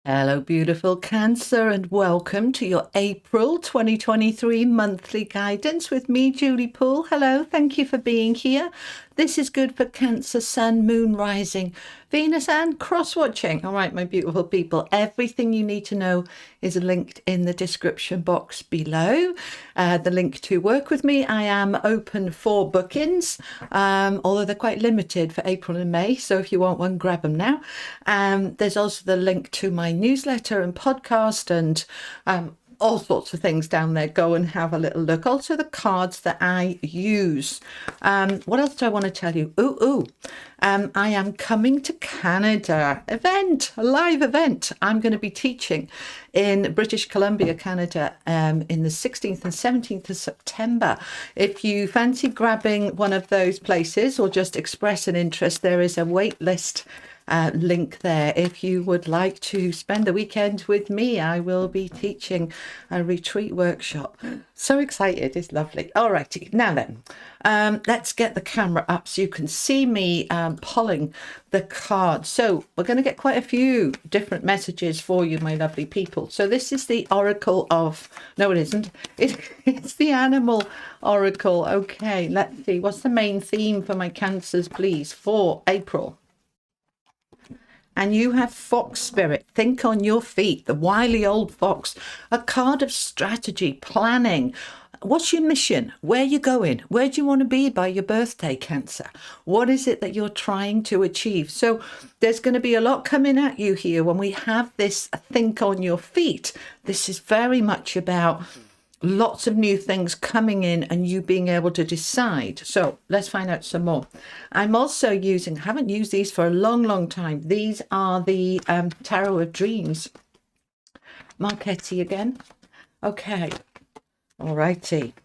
Hello, beautiful Cancer, and welcome to your April 2023 monthly guidance with me, Julie Poole. Hello, thank you for being here. This is good for Cancer, Sun, Moon, Rising, Venus, and cross watching. All right, my beautiful people, everything you need to know is linked in the description box below. The link to work with me. I am open for bookings, although they're quite limited for April and May. So if you want one, grab them now. There's also the link to my newsletter and podcast and all sorts of things down there. Go and have a little look. Also the cards that I use. What else do I want to tell you? I am coming to Canada a live event. I'm going to be teaching in British Columbia, Canada, in the 16th and 17th of September. If you fancy grabbing one of those places or just express an interest, there is a wait list link there. If you would like to spend the weekend with me, I will be teaching a retreat workshop. So excited, it's lovely. Alrighty, now then, let's get the camera up so you can see me pulling the cards. So we're going to get quite a few different messages for you, my lovely people. So this is the Oracle of, no it isn't, it's the Animal Oracle. Okay, let's see, what's the main theme for my Cancers, please, for April? And you have Fox Spirit. Think on your feet, the wily old fox. A card of strategy, planning. What's your mission? Where are you going? Where do you want to be by your birthday, Cancer? What is it that you're trying to achieve? So there's going to be a lot coming at you here when we have this think on your feet. This is very much about lots of new things coming in and you being able to decide. So let's find out some more. I'm also haven't used these for a long time. These are the Tarot of Dreams. Marchetti again. Okay. All righty.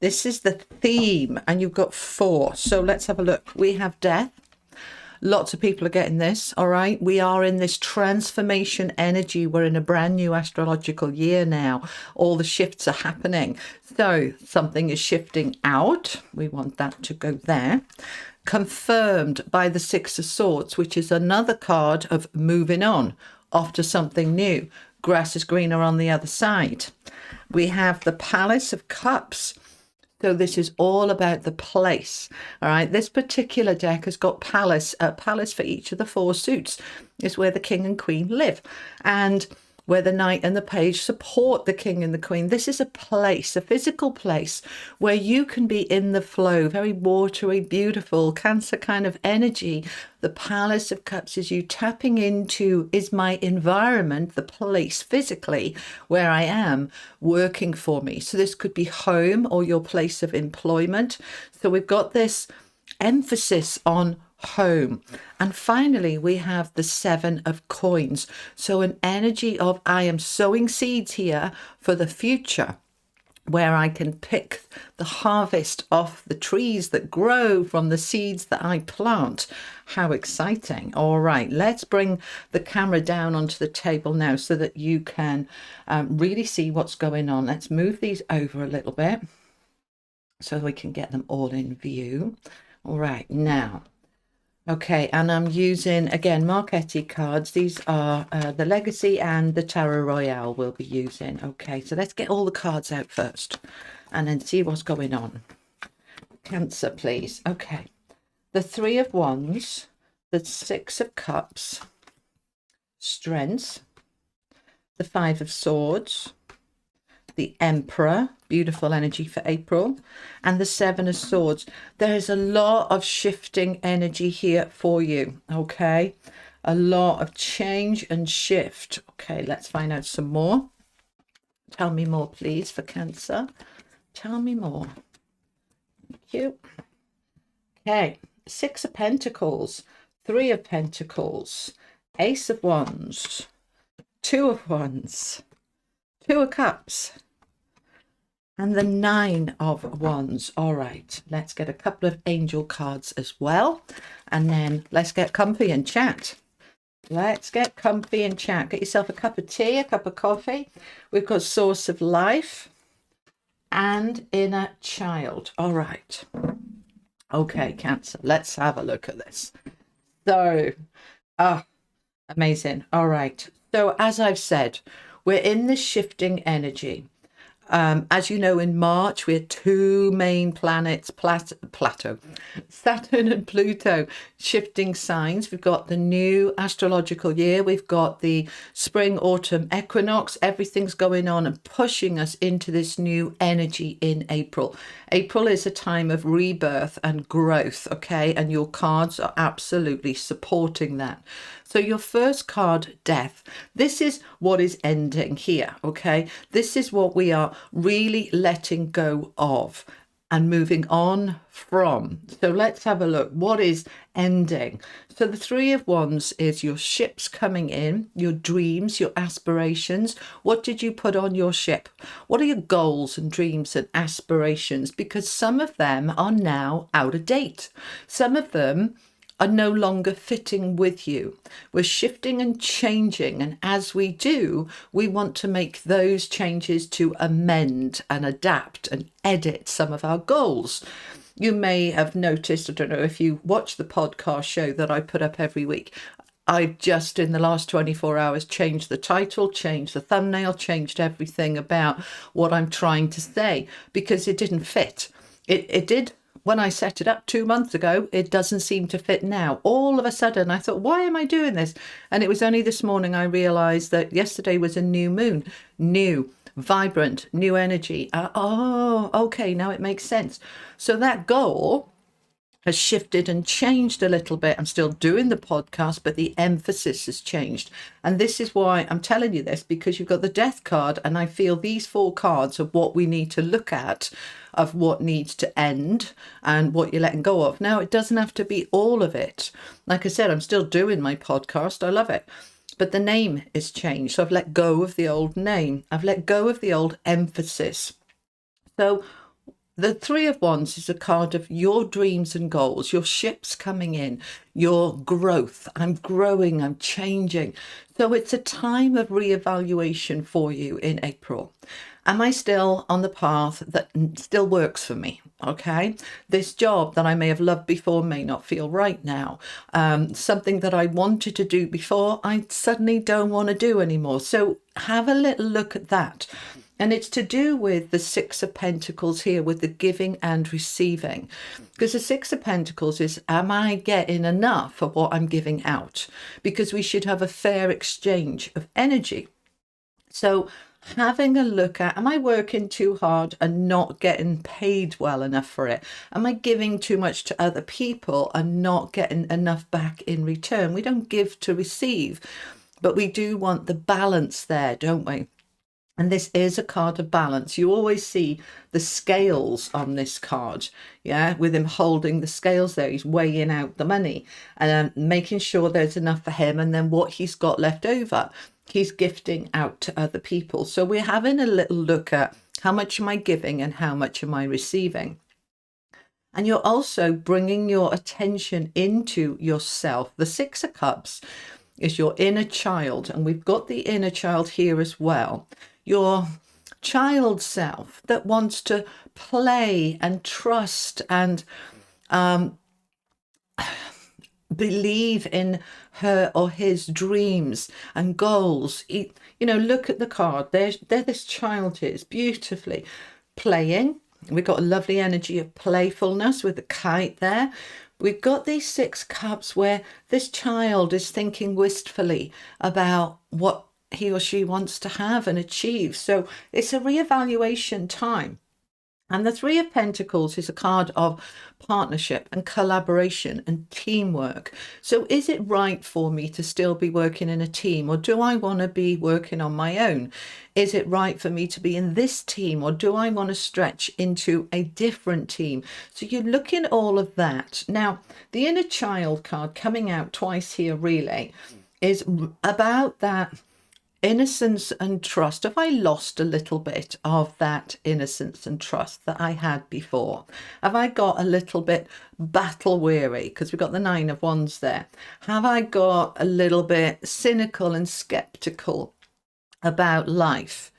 This is the theme and you've got 4. So let's have a look. We have death. Lots of people are getting this, all right? We are in this transformation energy. We're in a brand new astrological year now. All the shifts are happening. So something is shifting out. We want that to go there. Confirmed by the 6 of Swords, which is another card of moving on, off to something new. Grass is greener on the other side. We have the Palace of Cups. So this is all about the place. All right. This particular deck has got a palace for each of the 4 suits. Is where the king and queen live. And where the knight and the page support the king and the queen. This is a place, a physical place where you can be in the flow, very watery, beautiful, Cancer kind of energy. The Palace of Cups is you tapping into, is my environment, the place physically where I am working for me. So this could be home or your place of employment. So we've got this emphasis on home. And finally, we have the 7 of Coins. So an energy of I am sowing seeds here for the future, where I can pick the harvest off the trees that grow from the seeds that I plant. How exciting. All right, let's bring the camera down onto the table now so that you can really see what's going on. Let's move these over a little bit so we can get them all in view. All right, now. Okay, and I'm using, again, Marchetti cards. These are the Legacy and the Tarot Royale we'll be using. Okay, so let's get all the cards out first and then see what's going on. Cancer, please. Okay, the 3 of Wands, the 6 of Cups, Strength, the 5 of Swords, the Emperor, beautiful energy for April, and the 7 of Swords. There is a lot of shifting energy here for you, okay? A lot of change and shift. Okay, let's find out some more. Tell me more, please, for Cancer. Tell me more. Thank you. Okay, 6 of Pentacles, 3 of Pentacles, Ace of Wands, 2 of Wands, 2 of Cups, and the 9 of Wands. All right, let's get a couple of angel cards as well. And then let's get comfy and chat. Let's get comfy and chat. Get yourself a cup of tea, a cup of coffee. We've got Source of Life and Inner Child. All right. Okay, Cancer, let's have a look at this. So, amazing. All right. So, as I've said, we're in this shifting energy. As you know, in March, we had two main planets, Plato, Saturn and Pluto, shifting signs. We've got the new astrological year. We've got the spring, autumn equinox. Everything's going on and pushing us into this new energy in April. April is a time of rebirth and growth, okay? And your cards are absolutely supporting that. So your first card, death. This is what is ending here, okay? This is what we are really letting go of and moving on from. So let's have a look. What is ending? So the Three of Wands is your ships coming in, your dreams, your aspirations. What did you put on your ship? What are your goals and dreams and aspirations? Because some of them are now out of date. Some of them are no longer fitting with you. We're shifting and changing, and as we do, we want to make those changes to amend and adapt and edit some of our goals. You may have noticed, I don't know if you watch the podcast show that I put up every week, I've just in the last 24 hours changed the title, changed the thumbnail, changed everything about what I'm trying to say because it didn't fit. It did when I set it up 2 months ago. It doesn't seem to fit now. All of a sudden I thought, why am I doing this? And it was only this morning I realized that yesterday was a new moon, new, vibrant, new energy. Okay, now it makes sense. So that goal has shifted and changed a little bit. I'm still doing the podcast, but the emphasis has changed. And this is why I'm telling you this, because you've got the death card, and I feel these 4 cards are what we need to look at of what needs to end and what you're letting go of. Now, it doesn't have to be all of it. Like I said, I'm still doing my podcast. I love it. But the name is changed. So I've let go of the old name. I've let go of the old emphasis. So the Three of Wands is a card of your dreams and goals, your ships coming in, your growth. I'm growing, I'm changing. So it's a time of reevaluation for you in April. Am I still on the path that still works for me? Okay. This job that I may have loved before may not feel right now. Something that I wanted to do before, I suddenly don't want to do anymore. So have a little look at that. And it's to do with the Six of Pentacles here, with the giving and receiving. Because the Six of Pentacles is, am I getting enough of what I'm giving out? Because we should have a fair exchange of energy. So having a look at, am I working too hard and not getting paid well enough for it? Am I giving too much to other people and not getting enough back in return? We don't give to receive, but we do want the balance there, don't we? And this is a card of balance. You always see the scales on this card, yeah, with him holding the scales there. He's weighing out the money and making sure there's enough for him. And then what he's got left over, he's gifting out to other people. So we're having a little look at how much am I giving and how much am I receiving? And you're also bringing your attention into yourself. The Six of Cups is your inner child. And we've got the inner child here as well. Your child self that wants to play and trust and believe in her or his dreams and goals. You know, look at the card. There this child is beautifully playing. We've got a lovely energy of playfulness with the kite there. We've got these 6 cups where this child is thinking wistfully about what he or she wants to have and achieve. So it's a reevaluation time. And the Three of Pentacles is a card of partnership and collaboration and teamwork. So is it right for me to still be working in a team, or do I want to be working on my own? Is it right for me to be in this team, or do I want to stretch into a different team? So you're looking at all of that. Now, the inner child card coming out twice here really is about that innocence and trust. Have I lost a little bit of that innocence and trust that I had before? Have I got a little bit battle weary? Because we've got the Nine of Wands there. Have I got a little bit cynical and skeptical about life?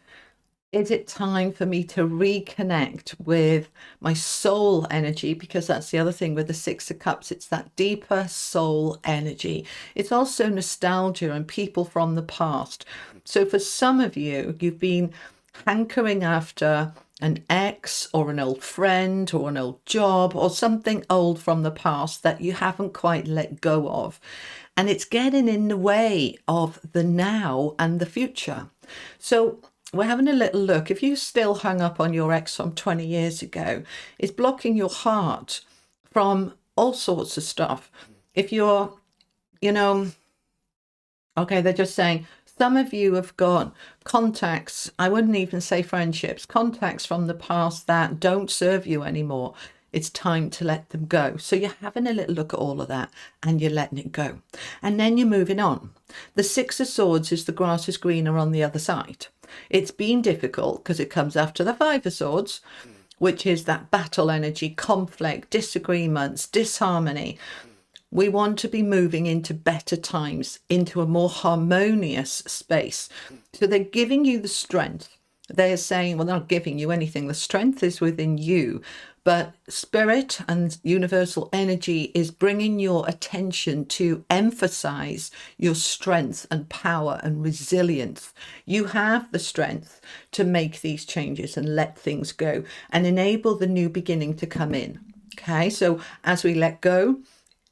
Is it time for me to reconnect with my soul energy? Because that's the other thing with the Six of Cups. It's that deeper soul energy. It's also nostalgia and people from the past. So for some of you, you've been hankering after an ex or an old friend or an old job or something old from the past that you haven't quite let go of. And it's getting in the way of the now and the future. So we're having a little look. If you still hung up on your ex from 20 years ago, it's blocking your heart from all sorts of stuff. If you're, okay, they're just saying some of you have got contacts, I wouldn't even say friendships, contacts from the past that don't serve you anymore. It's time to let them go. So you're having a little look at all of that and you're letting it go. And then you're moving on. The Six of Swords is the grass is greener on the other side. It's been difficult because it comes after the Five of Swords, which is that battle energy, conflict, disagreements, disharmony. We want to be moving into better times, into a more harmonious space. So they're giving you the strength. They're saying, well, they're not giving you anything. The strength is within you. But spirit and universal energy is bringing your attention to emphasize your strength and power and resilience. You have the strength to make these changes and let things go and enable the new beginning to come in. Okay, so as we let go,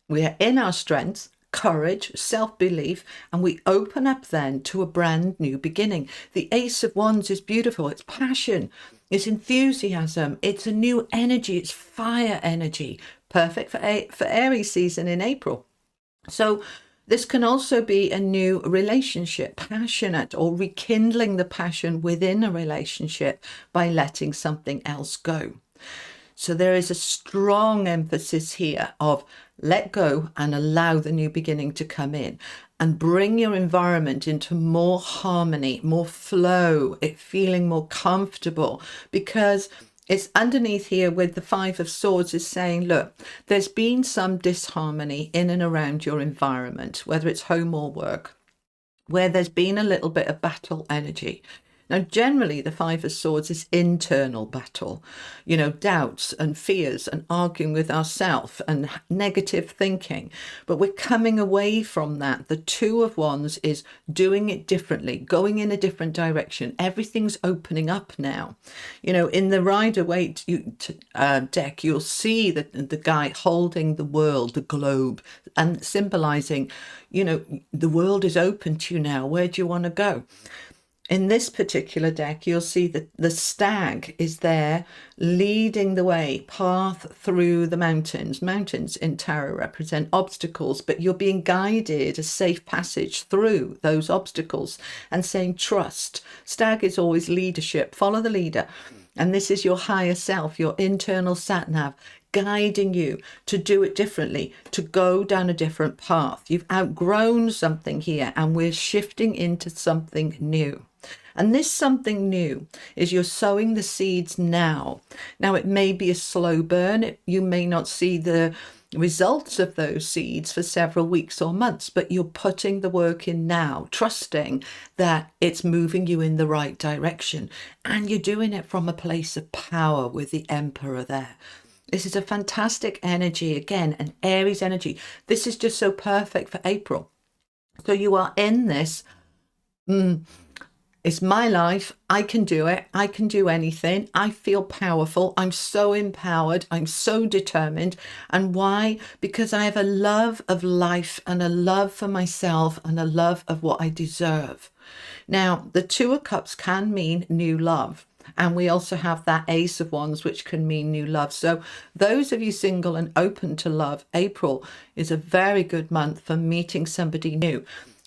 we are in our strength, courage, self-belief, and we open up then to a brand new beginning. The Ace of Wands is beautiful. It's passion. It's enthusiasm. It's a new energy. It's fire energy. Perfect for Aries season in April. So this can also be a new relationship, passionate, or rekindling the passion within a relationship by letting something else go. So there is a strong emphasis here of let go and allow the new beginning to come in and bring your environment into more harmony, more flow, it feeling more comfortable, because it's underneath here with the Five of Swords is saying, look, there's been some disharmony in and around your environment, whether it's home or work, where there's been a little bit of battle energy. Now, generally, the Five of Swords is internal battle, doubts and fears and arguing with ourselves and negative thinking. But we're coming away from that. The Two of Wands is doing it differently, going in a different direction. Everything's opening up now. In the Rider-Waite deck, you'll see the guy holding the world, the globe, and symbolizing, the world is open to you now. Where do you want to go? In this particular deck, you'll see that the stag is there leading the way, path through the mountains. Mountains in tarot represent obstacles, but you're being guided a safe passage through those obstacles and saying trust. Stag is always leadership. Follow the leader. And this is your higher self, your internal sat-nav, guiding you to do it differently, to go down a different path. You've outgrown something here and we're shifting into something new. And this something new is you're sowing the seeds now. Now, it may be a slow burn. You may not see the results of those seeds for several weeks or months, but you're putting the work in now, trusting that it's moving you in the right direction. And you're doing it from a place of power with the Emperor there. This is a fantastic energy, again, an Aries energy. This is just so perfect for April. So you are in this, it's my life. I can do it. I can do anything. I feel powerful. I'm so empowered. I'm so determined. And why? Because I have a love of life and a love for myself and a love of what I deserve. Now, the Two of Cups can mean new love. And we also have that Ace of Wands, which can mean new love. So those of you single and open to love, April is a very good month for meeting somebody new.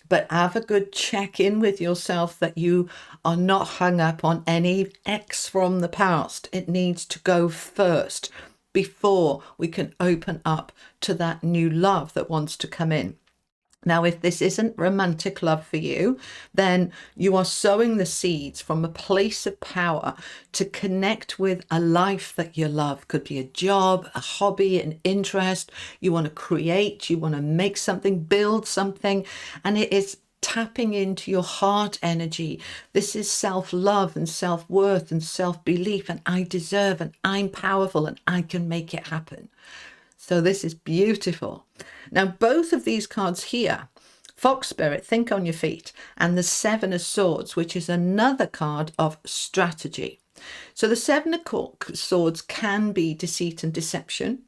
But have a good check in with yourself that you are not hung up on any ex from the past. It needs to go first before we can open up to that new love that wants to come in. Now, if this isn't romantic love for you, then you are sowing the seeds from a place of power to connect with a life that you love. Could be a job, a hobby, an interest. You want to create, you want to make something, build something. And it is tapping into your heart energy. This is self-love and self-worth and self-belief, and I deserve, and I'm powerful, and I can make it happen. So this is beautiful. Now, both of these cards here, Fox Spirit, think on your feet, and the Seven of Swords, which is another card of strategy. So the Seven of Swords can be deceit and deception.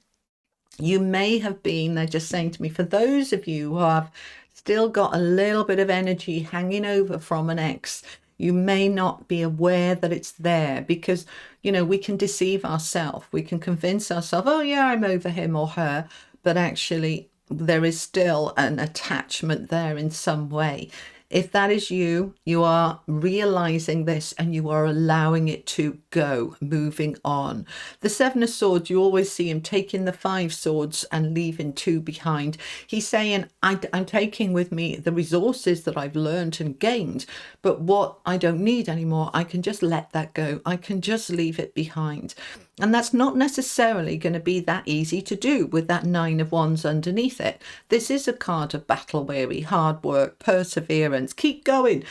You may have been, they're just saying to me, for those of you who have still got a little bit of energy hanging over from an ex, you may not be aware that it's there, because, you know, we can deceive ourselves. We can convince ourselves, oh yeah, I'm over him or her, but actually there is still an attachment there in some way. If that is you, you are realizing this and you are allowing it to go, moving on. The Seven of Swords, you always see him taking the 5 swords and leaving 2 behind. He's saying, I'm taking with me the resources that I've learned and gained, but what I don't need anymore, I can just let that go. I can just leave it behind. And that's not necessarily going to be that easy to do with that 9 of Wands underneath it. This is a card of battle weary, hard work, perseverance. Keep going.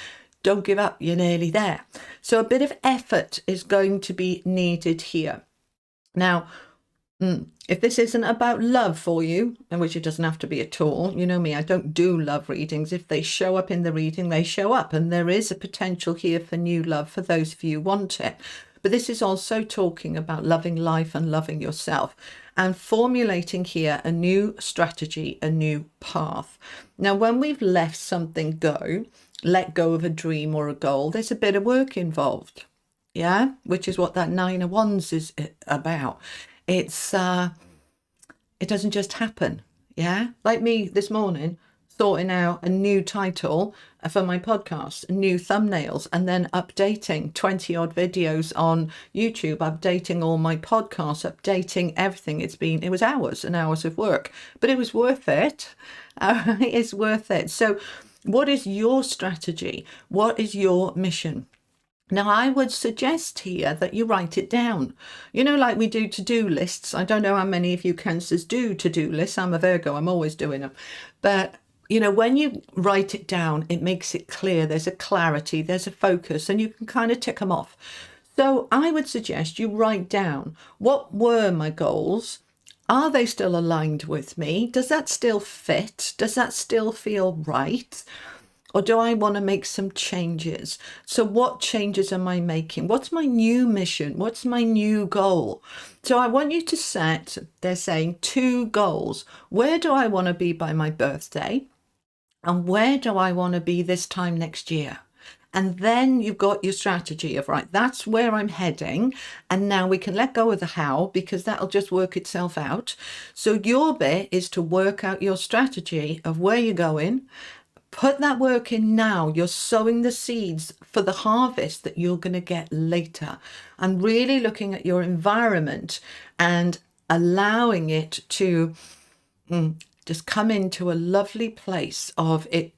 Don't give up. You're nearly there. So a bit of effort is going to be needed here. Now, if this isn't about love for you, and which it doesn't have to be at all, you know me, I don't do love readings. If they show up in the reading, they show up. And there is a potential here for new love for those of you who want it. But this is also talking about loving life and loving yourself and formulating here a new strategy, a new path. Now, when we've let something go, let go of a dream or a goal, there's a bit of work involved. Yeah, which is what that 9 of Wands is about. It's it doesn't just happen. Yeah, like me this morning, sorting out a new title for my podcast, new thumbnails, and then updating 20 odd videos on YouTube, updating all my podcasts, updating everything. It was hours and hours of work, but it was worth it. It's worth it. So what is your strategy? What is your mission? Now, I would suggest here that you write it down. You know, like we do to-do lists. I don't know how many of you cancers do to-do lists. I'm a Virgo. I'm always doing them. But, you know, when you write it down, it makes it clear. There's a clarity, there's a focus, and you can kind of tick them off. So I would suggest you write down, what were my goals? Are they still aligned with me? Does that still fit? Does that still feel right? Or do I want to make some changes? So what changes am I making? What's my new mission? What's my new goal? So I want you to set, they're saying, 2 goals. Where do I want to be by my birthday? And where do I want to be this time next year? And then you've got your strategy of, right, that's where I'm heading. And now we can let go of the how, because that'll just work itself out. So your bit is to work out your strategy of where you're going. Put that work in now. You're sowing the seeds for the harvest that you're going to get later. And really looking at your environment and allowing it to just come into a lovely place of it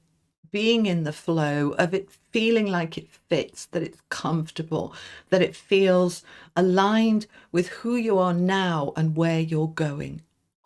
being in the flow, of it feeling like it fits, that it's comfortable, that it feels aligned with who you are now and where you're going.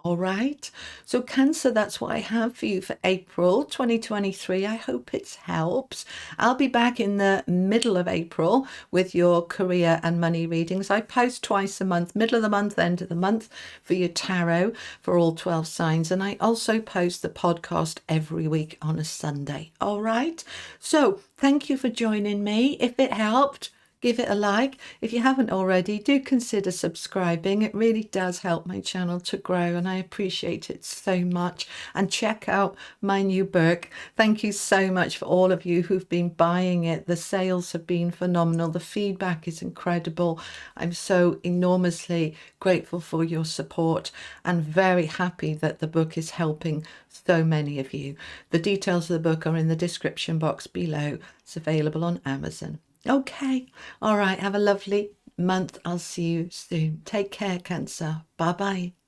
All right. So Cancer, that's what I have for you for April 2023. I hope it helps. I'll be back in the middle of April with your career and money readings. I post twice a month, middle of the month, end of the month, for your tarot for all 12 signs. And I also post the podcast every week on a Sunday. All right. So thank you for joining me. If it helped, give it a like. If you haven't already, do consider subscribing. It really does help my channel to grow, and I appreciate it so much. And check out my new book. Thank you so much for all of you who've been buying it. The sales have been phenomenal. The feedback is incredible. I'm so enormously grateful for your support and very happy that the book is helping so many of you. The details of the book are in the description box below. It's available on Amazon. Okay. All right. Have a lovely month. I'll see you soon. Take care, Cancer. Bye-bye.